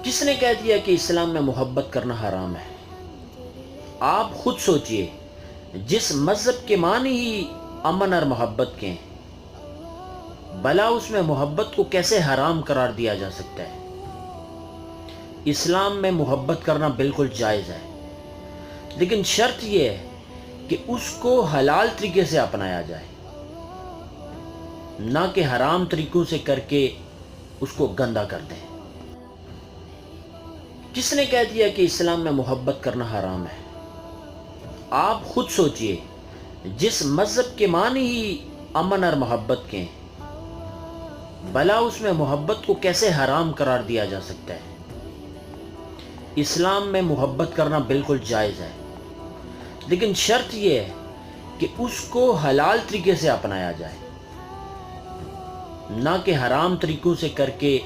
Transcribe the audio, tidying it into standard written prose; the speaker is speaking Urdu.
کس نے کہہ دیا کہ اسلام میں محبت کرنا حرام ہے؟ آپ خود سوچئے، جس مذہب کے معنی ہی امن اور محبت کے ہیں، بھلا اس میں محبت کو کیسے حرام قرار دیا جا سکتا ہے؟ اسلام میں محبت کرنا بالکل جائز ہے، لیکن شرط یہ ہے کہ اس کو حلال طریقے سے اپنایا جائے، نہ کہ حرام طریقوں سے کر کے اس کو گندا کر دیں۔ کس نے کہہ دیا کہ اسلام میں محبت کرنا حرام ہے؟ آپ خود سوچئے، جس مذہب کے معنی ہی امن اور محبت کے ہیں، بھلا اس میں محبت کو کیسے حرام قرار دیا جا سکتا ہے؟ اسلام میں محبت کرنا بالکل جائز ہے، لیکن شرط یہ ہے کہ اس کو حلال طریقے سے اپنایا جائے، نہ کہ حرام طریقوں سے کر کے